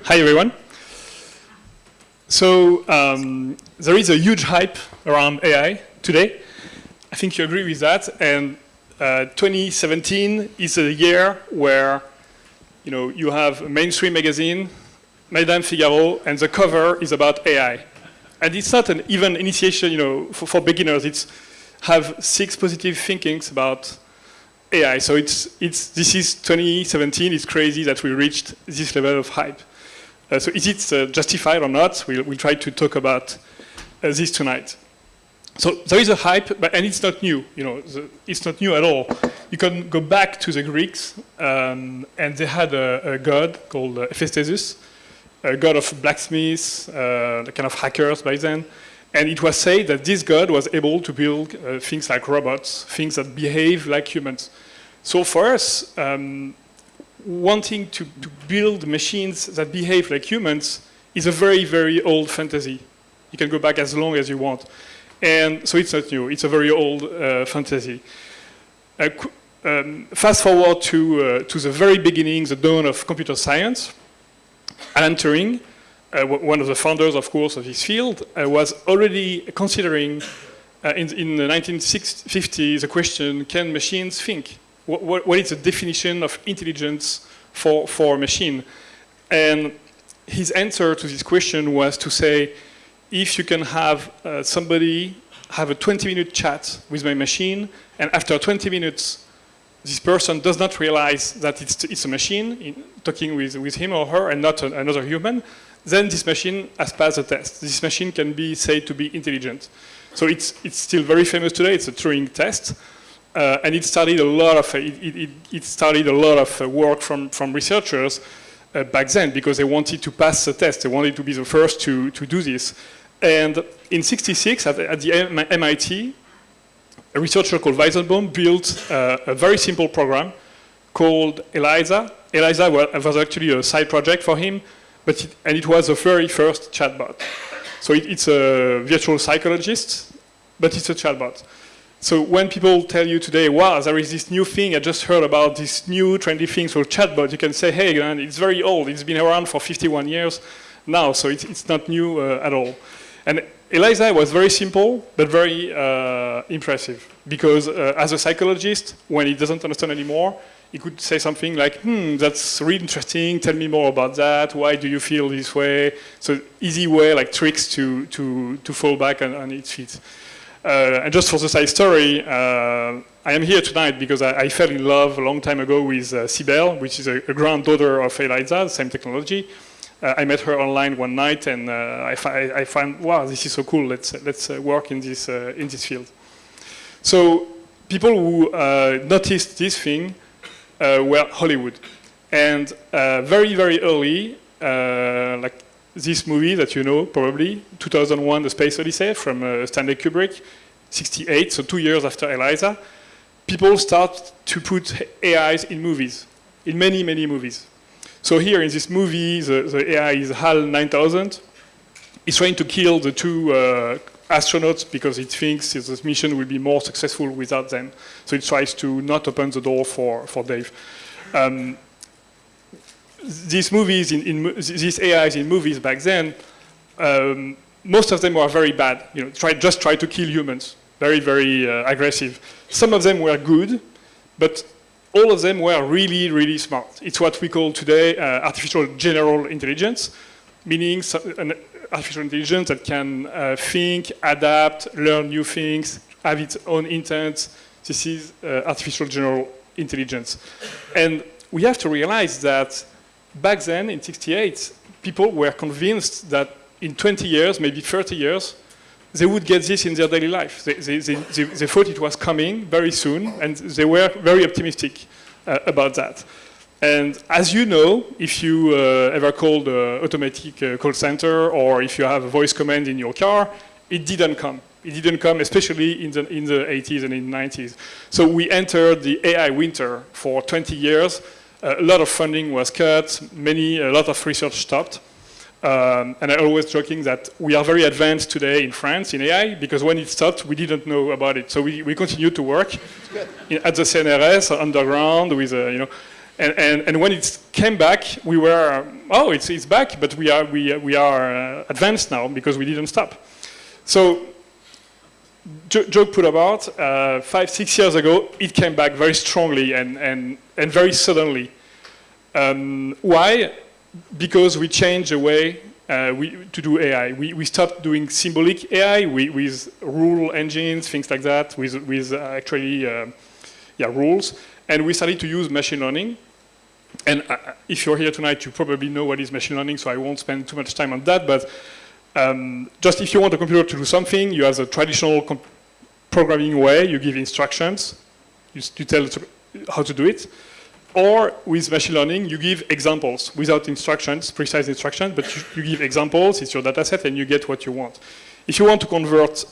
Hi, everyone. So there is a huge hype around AI today. I think you agree with that. And 2017 is a year where you have a mainstream magazine, Madame Figaro, and the cover is about AI. And it's not an even initiation, for beginners. It's have 6 positive thinkings about AI. So this is 2017. It's crazy that we reached this level of hype. So is it justified or not? We'll try to talk about this tonight. So there is a hype, and it's not new. It's not new at all. You can go back to the Greeks, and they had a god called Hephaestus, a god of blacksmiths, kind of hackers by then. And it was said that this god was able to build things like robots, things that behave like humans. So for us, wanting to build machines that behave like humans is a very, very old fantasy. You can go back as long as you want. And so it's not new. It's a very old fantasy. Fast forward to the very beginning, the dawn of computer science. Alan Turing, one of the founders, of course, of this field, was already considering in the 1950s the question, can machines think? What is the definition of intelligence for a machine? And his answer to this question was to say, if you can have somebody have a 20-minute chat with my machine, and after 20 minutes, this person does not realize that it's a machine talking with him or her and not another human, then this machine has passed the test. This machine can be said to be intelligent. So it's still very famous today. It's a Turing test. And it started a lot of work from researchers back then because they wanted to pass the test. They wanted to be the first to do this. And in '66, at the MIT, a researcher called Weizenbaum built a very simple program called ELIZA. ELIZA was actually a side project for him, and it was the very first chatbot. So it's a virtual psychologist, but it's a chatbot. So when people tell you today, wow, there is this new thing, I just heard about this new trendy thing called chatbot, you can say, hey, man, it's very old. It's been around for 51 years now, so it's not new at all. And ELIZA was very simple, but very impressive. Because as a psychologist, when he doesn't understand anymore, he could say something like, that's really interesting, tell me more about that, why do you feel this way? So easy way, like tricks to fall back on its feet. And just for the side story, I am here tonight because I fell in love a long time ago with Sibel, which is a granddaughter of ELIZA, the same technology. I met her online one night, and I found, wow, this is so cool. Let's work in this field. So people who noticed this thing were Hollywood, and very, very early, like this movie that you know probably, 2001: The Space Odyssey from Stanley Kubrick, '68, so 2 years after ELIZA, people start to put AIs in movies, in many, many movies. So here in this movie, the AI is HAL 9000. It's trying to kill the 2 astronauts because it thinks this mission will be more successful without them. So it tries to not open the door for Dave. These movies, these AIs in movies back then, most of them were very bad. Just try to kill humans. Very, very aggressive. Some of them were good, but all of them were really, really smart. It's what we call today artificial general intelligence, meaning an artificial intelligence that can think, adapt, learn new things, have its own intent. This is artificial general intelligence. And we have to realize that back then, in '68, people were convinced that in 20 years, maybe 30 years, they would get this in their daily life. They thought it was coming very soon, and they were very optimistic about that. And as you know, if you ever called an automatic call center, or if you have a voice command in your car, it didn't come. It didn't come, especially in the 80s and in the 90s. So we entered the AI winter for 20 years. A lot of funding was cut, a lot of research stopped. And I'm always joking that we are very advanced today in France in AI because when it stopped, we didn't know about it. So we continued to work at the CNRS underground with And when it came back, we were, oh, it's back, but we are advanced now because we didn't stop. So, joke put about, 5-6 years ago, it came back very strongly and very suddenly. Why? Because we changed the way to do AI. We stopped doing symbolic AI with rule engines, things like that, with actually rules. And we started to use machine learning. And if you're here tonight, you probably know what is machine learning, so I won't spend too much time on that. But just if you want a computer to do something, you have the traditional programming way. You give instructions. You tell it how to do it. Or with machine learning, you give examples without instructions, precise instructions, but you give examples, it's your data set, and you get what you want. If you want to convert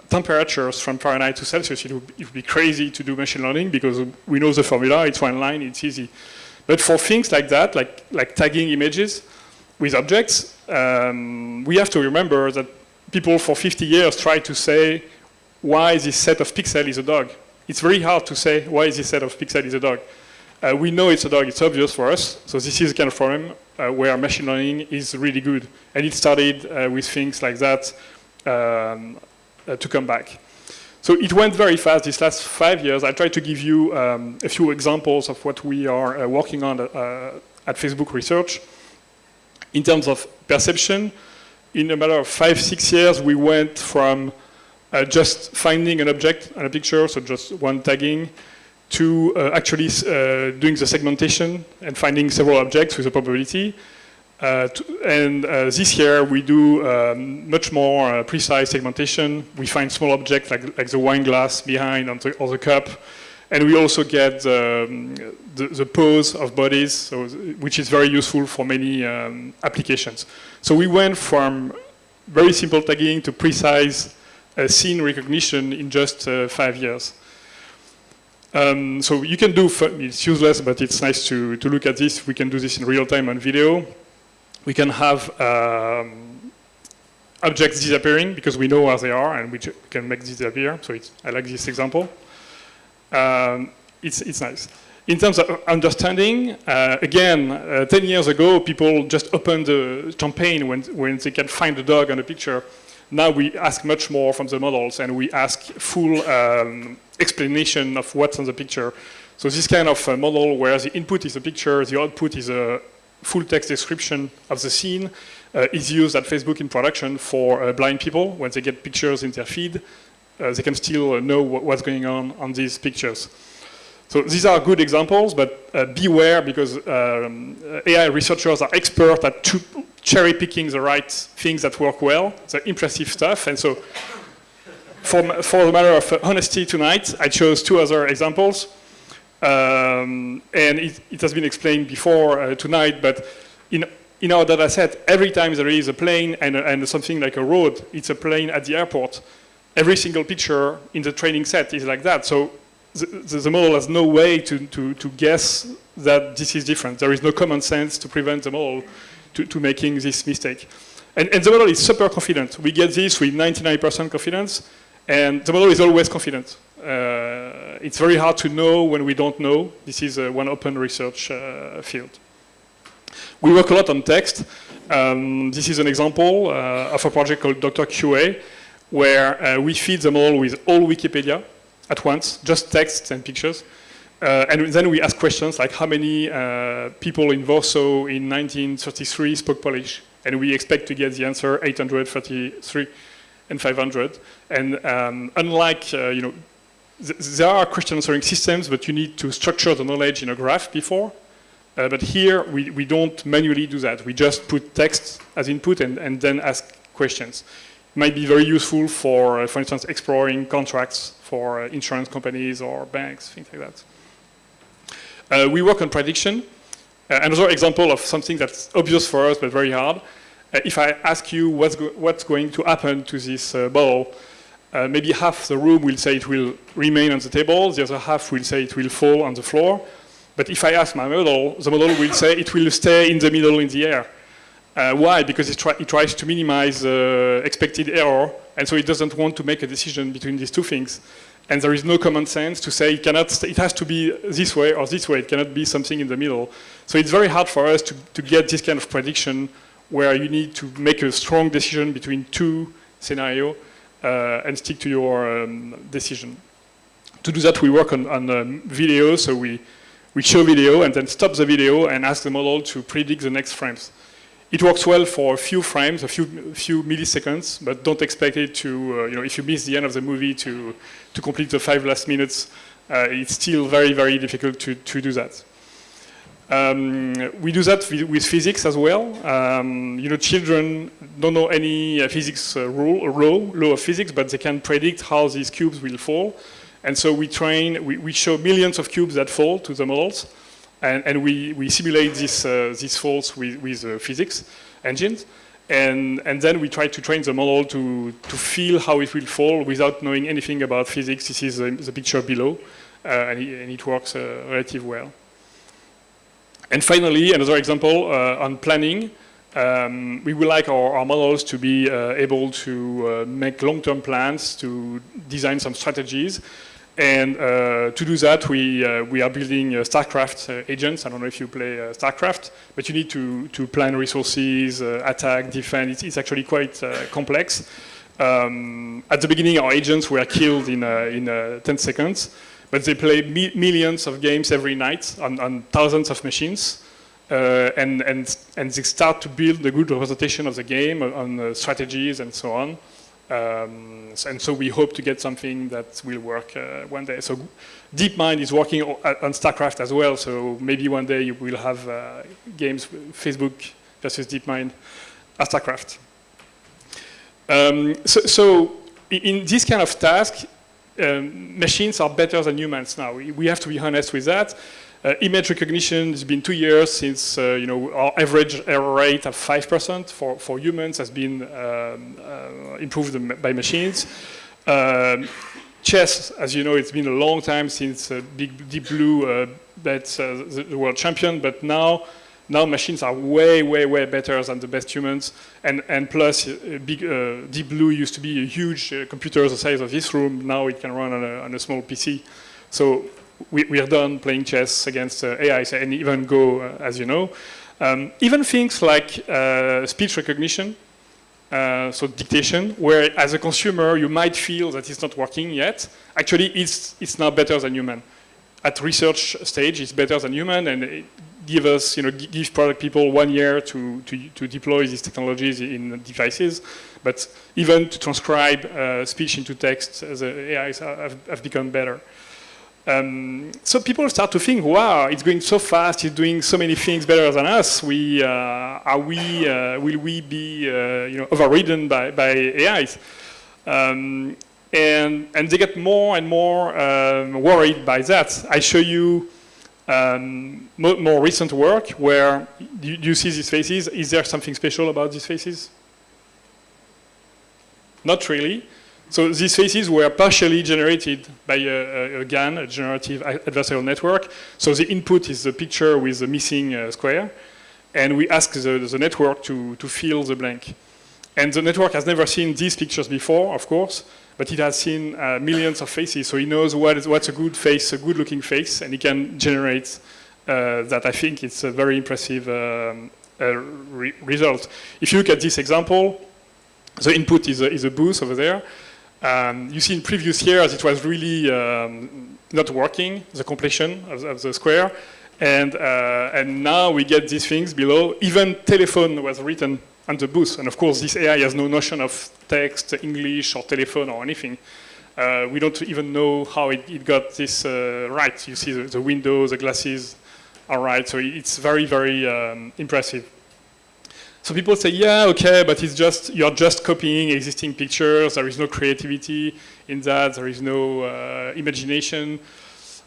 temperatures from Fahrenheit to Celsius, it would be crazy to do machine learning because we know the formula, it's one line, it's easy. But for things like that, like tagging images with objects, we have to remember that people for 50 years tried to say why this set of pixels is a dog. It's very hard to say why this set of pixels is a dog. We know it's a dog, it's obvious for us. So this is the kind of problem where machine learning is really good. And it started with things like that to come back. So it went very fast these last 5 years. I tried to give you a few examples of what we are working on at Facebook Research. In terms of perception, in a matter of 5-6 years, we went from just finding an object and a picture, so just one tagging, to actually doing the segmentation and finding several objects with a probability. This year we do much more precise segmentation. We find small objects like the wine glass behind or the cup. And we also get the pose of bodies, so, which is very useful for many applications. So we went from very simple tagging to precise scene recognition in just 5 years. So you can do, it's useless, but it's nice to look at this. We can do this in real time on video. We can have objects disappearing because we know where they are and we can make this disappear. So I like this example. It's nice. In terms of understanding, again, 10 years ago, people just opened the champagne when they can find a dog on a picture. Now we ask much more from the models and we ask full explanation of what's on the picture. So this kind of model where the input is a picture, the output is a full text description of the scene is used at Facebook in production for blind people. When they get pictures in their feed, they can still know what's going on these pictures. So these are good examples, but beware because AI researchers are expert at cherry picking the right things that work well, the impressive stuff. And so for the matter of honesty tonight, I chose 2 other examples. And it has been explained before tonight, but in our data set, every time there is a plane and something like a road, it's a plane at the airport. Every single picture in the training set is like that. So the model has no way to guess that this is different. There is no common sense to prevent the model to making this mistake. And the model is super confident. We get this with 99% confidence, and the model is always confident. It's very hard to know when we don't know. This is one open research field. We work a lot on text. This is an example of a project called Dr. QA, where we feed the model with all Wikipedia at once, just text and pictures. And then we ask questions like how many people in Warsaw in 1933 spoke Polish? And we expect to get the answer 833 and 500. And unlike, there are question answering systems, but you need to structure the knowledge in a graph before. But here, we don't manually do that. We just put text as input and then ask questions. It might be very useful for instance, exploring contracts for insurance companies or banks, things like that. We work on prediction. Another example of something that's obvious for us but very hard. If I ask you what's going to happen to this ball, maybe half the room will say it will remain on the table, the other half will say it will fall on the floor. But if I ask my model, the model will say it will stay in the middle in the air. Why? Because it tries to minimize expected error, and so it doesn't want to make a decision between these two things. And there is no common sense to say it has to be this way or this way. It cannot be something in the middle. So it's very hard for us to get this kind of prediction where you need to make a strong decision between two scenarios and stick to your decision. To do that, we work on video. So we show video and then stop the video and ask the model to predict the next frames. It works well for a few frames, a few milliseconds, but don't expect it to, if you miss the end of the movie to complete the 5 last minutes, it's still very, very difficult to do that. We do that with physics as well. Children don't know any physics law of physics, but they can predict how these cubes will fall. And so we show millions of cubes that fall to the models. And we simulate these falls with physics engines, and then we try to train the model to feel how it will fall without knowing anything about physics. This is the picture below, and it works relatively well. And finally, another example on planning. We would like our models to be able to make long-term plans, to design some strategies. And to do that, we are building StarCraft agents. I don't know if you play StarCraft, but you need to plan resources, attack, defend. It's actually quite complex. At the beginning, our agents were killed in 10 seconds, but they play millions of games every night on thousands of machines. And they start to build a good representation of the game on strategies and so on. And so we hope to get something that will work one day. So DeepMind is working on StarCraft as well. So maybe one day you will have games, Facebook versus DeepMind as StarCraft. So in this kind of task, machines are better than humans now. We have to be honest with that. Image recognition, it's been 2 years since our average error rate of 5% for humans has been improved by machines. Chess, as you know, it's been a long time since Deep Blue bet the world champion, but now machines are way, way, way better than the best humans. And plus, Deep Blue used to be a huge computer the size of this room. Now it can run on a small PC. So we are done playing chess against AI, and even Go, as you know. Even things like speech recognition, so dictation, where as a consumer you might feel that it's not working yet. Actually, it's now better than human. At research stage, it's better than human, and it give product people 1 year to deploy these technologies in devices. But even to transcribe speech into text, the AIs have become better. So people start to think, wow, it's going so fast, it's doing so many things better than us. Will we be overridden by AIs? And they get more and more worried by that. I show you more recent work where you see these faces. Is there something special about these faces? Not really. So these faces were partially generated by a GAN, a generative adversarial network. So the input is the picture with the missing square. And we ask the network to fill the blank. And the network has never seen these pictures before, of course, but it has seen millions of faces. So it knows what's a good face, a good-looking face, and it can generate that. I think it's a very impressive result. If you look at this example, the input is a booth over there. You see in previous years it was really not working, the completion of the square. And now we get these things below. Even telephone was written on the booth. And of course, this AI has no notion of text, English, or telephone, or anything. We don't even know how it got this right. You see the windows, the glasses are right. So it's very, very impressive. So people say, yeah, okay, but you're just copying existing pictures. There is no creativity in that. There is no imagination.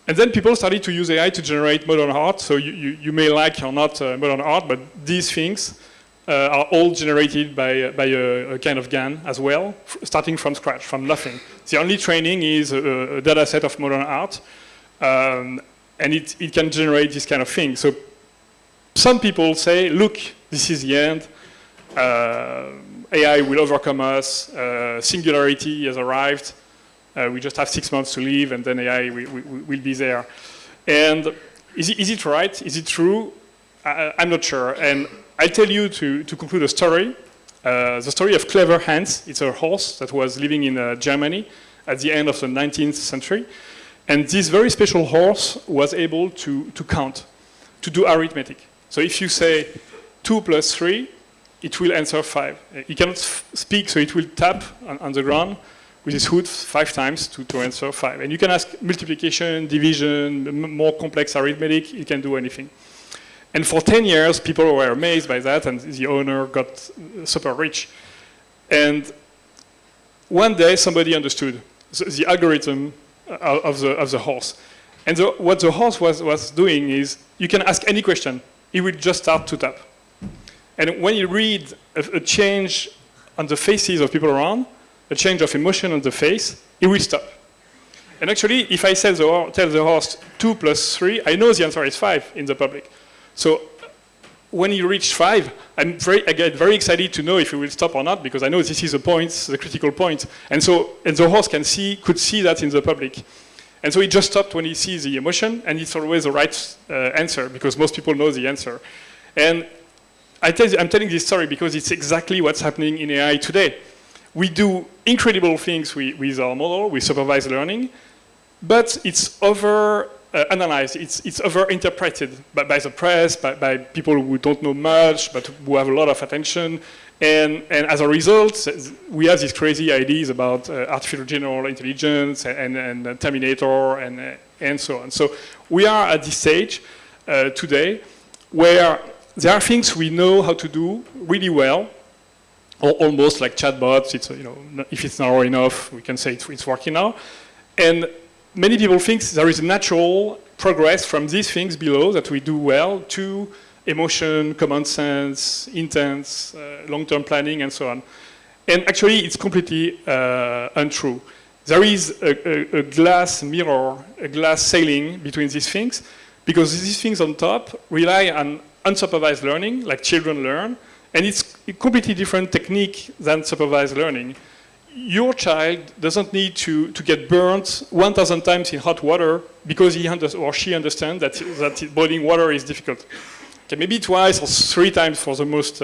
And then people started to use AI to generate modern art. So you may like or not modern art, but these things are all generated by a kind of GAN as well, starting from scratch, from nothing. The only training is a data set of modern art, and it can generate this kind of thing. So some people say, look, this is the end. AI will overcome us. Singularity has arrived. We just have 6 months to live, and then AI will be there. And is it right? Is it true? I'm not sure. And I'll tell you to conclude a story. The story of Clever Hans. It's a horse that was living in Germany at the end of the 19th century. And this very special horse was able to count, to do arithmetic. So if you say 2 plus 3, it will answer 5. It cannot speak, so it will tap on the ground with his hood 5 times to answer 5. And you can ask multiplication, division, more complex arithmetic, it can do anything. And for 10 years, people were amazed by that, and the owner got super rich. And one day, somebody understood the algorithm of the horse. And what the horse was doing is, you can ask any question, it will just start to tap. And when you read a change on the faces of people around, a change of emotion on the face, it will stop. And actually, if I tell the horse 2 plus 3, I know the answer is 5 in the public. So when you reach 5, I get very excited to know if it will stop or not, because I know this is the point, the critical point. And the horse could see that in the public. And so it just stopped when he sees the emotion, and it's always the right answer, because most people know the answer. And I'm telling this story because it's exactly what's happening in AI today. We do incredible things with our model, with supervised learning, but it's over-analyzed, it's over-interpreted by the press, by people who don't know much, but who have a lot of attention. And as a result, we have these crazy ideas about artificial general intelligence and Terminator and so on. So we are at this stage today where there are things we know how to do really well, or almost like chatbots. It's, if it's narrow enough, we can say it's working now. And many people think there is a natural progress from these things below that we do well to emotion, common sense, intent, long-term planning, and so on. And actually, it's completely untrue. There is a glass mirror, a glass ceiling between these things, because these things on top rely on unsupervised learning, like children learn, and it's a completely different technique than supervised learning. Your child doesn't need to get burnt 1,000 times in hot water because he or she understands that boiling water is difficult. Okay, maybe twice or 3 times for the most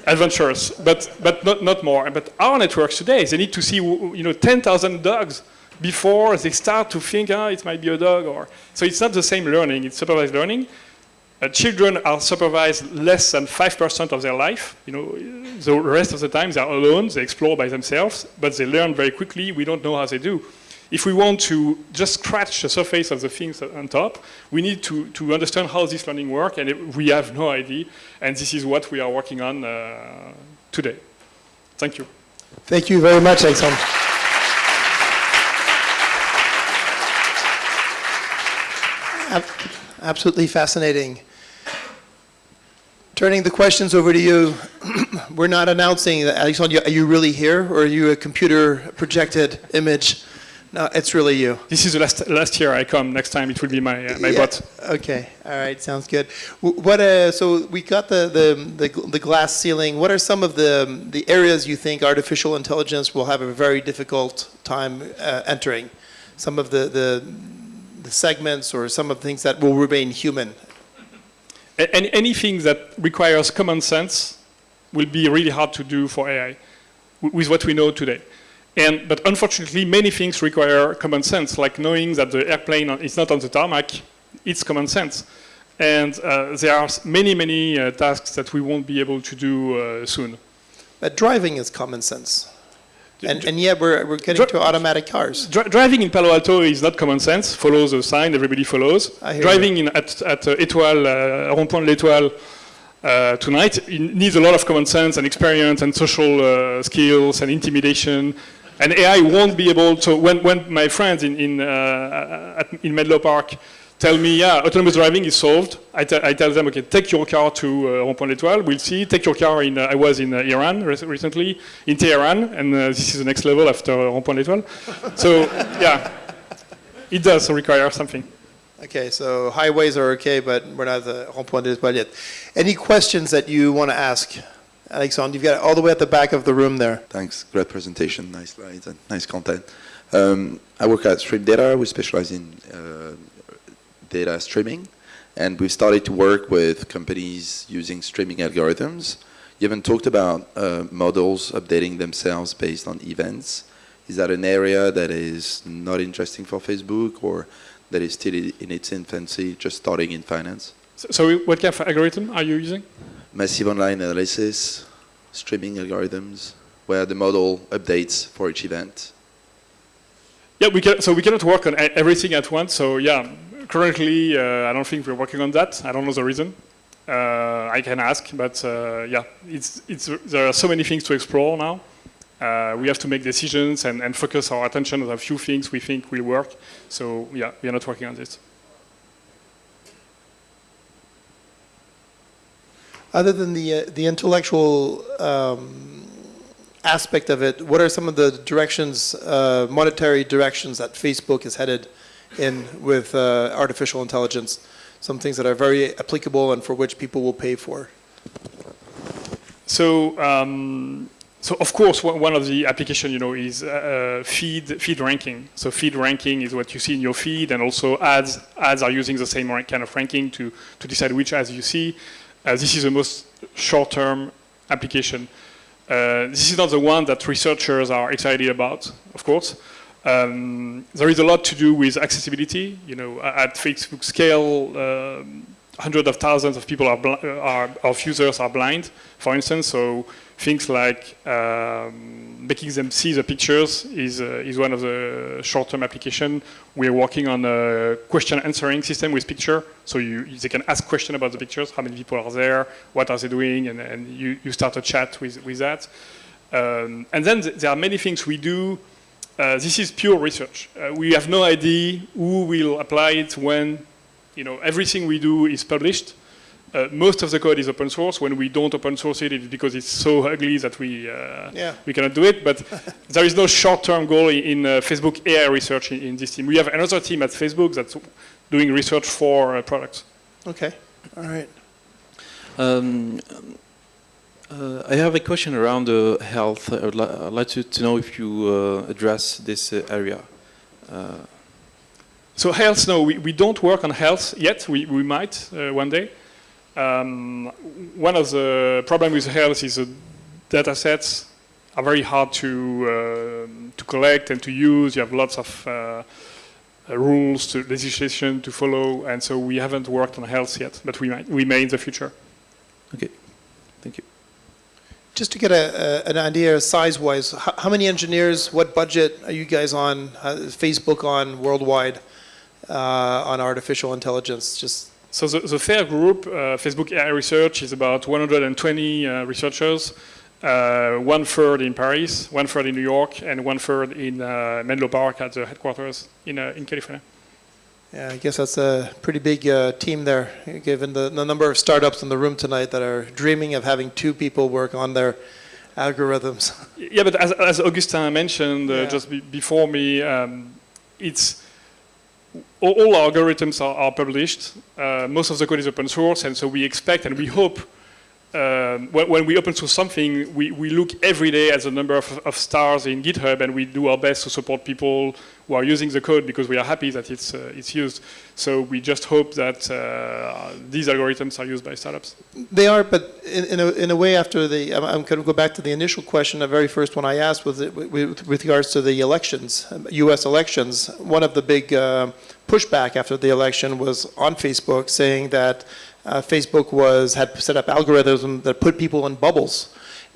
adventurous, but not more. But our networks today, they need to see 10,000 dogs before they start to think, it might be a dog. So it's not the same learning, it's supervised learning. Children are supervised less than 5% of their life. The rest of the time they are alone, they explore by themselves, but they learn very quickly. We don't know how they do. If we want to just scratch the surface of the things on top, we need to understand how this learning works, and we have no idea. And this is what we are working on today. Thank you. Thank you very much, Alexandre. Absolutely fascinating. Turning the questions over to you, we're not announcing that, Alexandre, are you really here, or are you a computer projected image? No, it's really you. This is the last year I come. Next time it will be my bot. Okay, all right, sounds good. So we got the glass ceiling. What are some of the areas you think artificial intelligence will have a very difficult time entering? Some of the segments, or some of the things that will remain human? Anything that requires common sense will be really hard to do for AI with what we know today. But unfortunately, many things require common sense, like knowing that the airplane is not on the tarmac. It's common sense. And there are many tasks that we won't be able to do soon. But driving is common sense. And yet we're getting to automatic cars. Driving in Palo Alto is not common sense. Follows the sign, everybody follows. Driving at Étoile, Rond-Point de l'Étoile tonight, it needs a lot of common sense and experience and social skills and intimidation. And AI won't be able to. When my friends in Menlo Park tell me, autonomous driving is solved, I tell them, okay, take your car to Rond-Point de l'Étoile, we'll see. Take your car I was in Iran recently, in Tehran, and this is the next level after Rond-Point de l'Étoile. So, it does require something. Okay, so highways are okay, but we're not at the Rond-Point de l'Étoile yet. Any questions that you want to ask? Alexandre, you've got it all the way at the back of the room there. Thanks, great presentation, nice slides, and nice content. I work at Stream Data. We specialize in data streaming, and we started to work with companies using streaming algorithms. You haven't talked about models updating themselves based on events. Is that an area that is not interesting for Facebook, or that is still in its infancy, just starting in finance? So what kind of algorithm are you using? Massive online analysis, streaming algorithms, where the model updates for each event. Yeah, we cannot work on everything at once. So yeah, currently I don't think we're working on that. I don't know the reason. I can ask, but yeah, there are so many things to explore now. We have to make decisions and focus our attention on a few things we think will work. So yeah, we are not working on this. Other than the intellectual aspect of it, what are some of the directions, monetary directions that Facebook is headed in with artificial intelligence? Some things that are very applicable and for which people will pay for. So of course, one of the applications, is feed ranking. So feed ranking is what you see in your feed, and also ads are using the same kind of ranking to decide which ads you see. This is the most short-term application. This is not the one that researchers are excited about, of course. There is a lot to do with accessibility. At Facebook scale, hundreds of thousands of people of users are blind, for instance. So things like making them see the pictures is one of the short-term applications. We're working on a question answering system with picture. So they can ask questions about the pictures, how many people are there, what are they doing, and you start a chat with that. And then there are many things we do. This is pure research. We have no idea who will apply it when. Everything we do is published. Most of the code is open source. When we don't open source it, it's because it's so ugly that we cannot do it. But there is no short-term goal in Facebook AI research in this team. We have another team at Facebook that's doing research for products. Okay, all right. I have a question around health. I'd like to know if you address this area. So health, no, we don't work on health yet. We might one day. One of the problems with health is that data sets are very hard to collect and to use. You have lots of rules, legislation to follow, and so we haven't worked on health yet, but we may in the future. Okay, thank you. Just to get an idea size-wise, how many engineers, what budget are you guys on, Facebook on worldwide on artificial intelligence? So the FAIR group, Facebook AI Research, is about 120 researchers, 1/3 in Paris, 1/3 in New York, and 1/3 in Menlo Park at the headquarters in California. Yeah, I guess that's a pretty big team there, given the number of startups in the room tonight that are dreaming of having two people work on their algorithms. Yeah, but as Augustin mentioned just before me, it's all algorithms are published. Most of the code is open source, and so we expect and we hope when we open source something, we look every day at the number of stars in GitHub, and we do our best to support people who are using the code because we are happy that it's used. So we just hope that these algorithms are used by startups. They are, but in a way, after I'm going to go back to the initial question, the very first one I asked was with regards to the elections, U.S. elections. One of the big pushback after the election was on Facebook, saying that Facebook had set up algorithms that put people in bubbles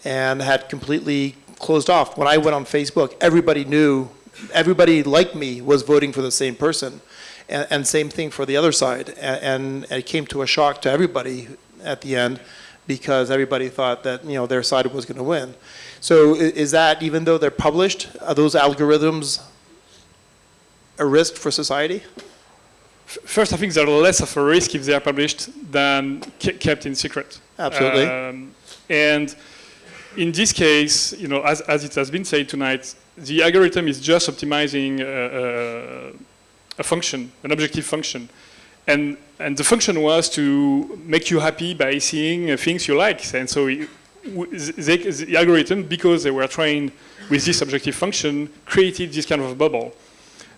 and had completely closed off. When I went on Facebook, everybody like me was voting for the same person, and same thing for the other side. And it came to a shock to everybody at the end because everybody thought that their side was going to win. So is that, even though they're published, are those algorithms a risk for society? First, I think they're less of a risk if they are published than kept in secret. Absolutely. And in this case, as it has been said tonight, the algorithm is just optimizing a function, an objective function. And the function was to make you happy by seeing things you like. And so the algorithm, because they were trained with this objective function, created this kind of bubble.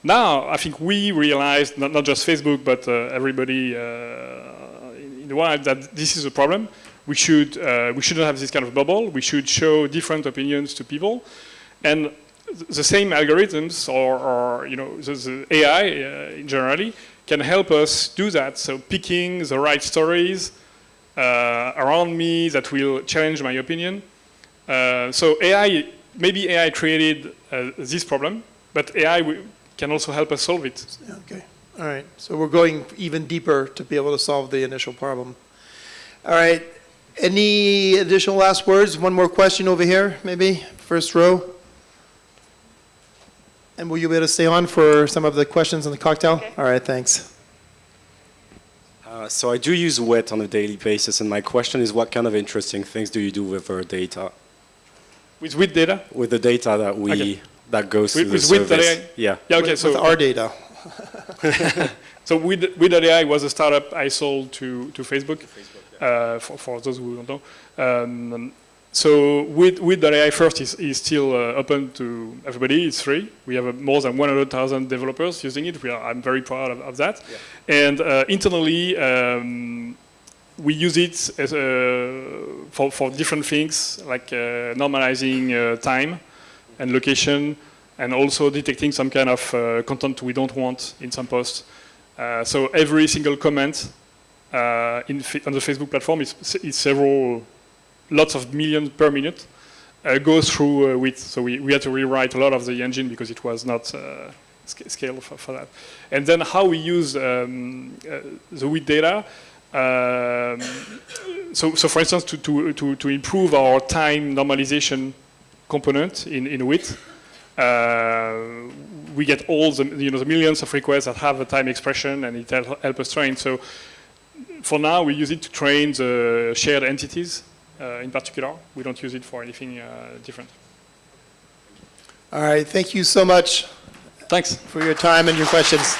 Now, I think we realized, not just Facebook, but everybody in the world, that this is a problem. We shouldn't have this kind of bubble. We should show different opinions to people. And the same algorithms, or the AI generally, can help us do that. So picking the right stories around me that will challenge my opinion. So maybe AI created this problem, but AI can also help us solve it. Okay, all right. So we're going even deeper to be able to solve the initial problem. All right, any additional last words? One more question over here, maybe, first row. And will you be able to stay on for some of the questions in the cocktail? Okay. All right, thanks. So I do use WIT on a daily basis, and my question is, what kind of interesting things do you do with our data? With WIT data? With the data that goes through the with service. WIT.ai? Yeah. Yeah, okay. With our data. So WIT.ai was a startup I sold to Facebook, for those who don't know. So WIT.ai first is still open to everybody. It's free. We have more than 100,000 developers using it. I'm very proud of that. Yeah. And internally, we use it as for different things, like normalizing time and location, and also detecting some kind of content we don't want in some posts. So every single comment on the Facebook platform is lots of millions per minute goes through WIT. So we had to rewrite a lot of the engine because it was not scaled for that. And then how we use the WIT data. So for instance, to improve our time normalization component in WIT, we get all the the millions of requests that have a time expression, and it helps us train. So for now, we use it to train the shared entities. In particular, we don't use it for anything different. All right, thank you so much. Thanks for your time and your questions.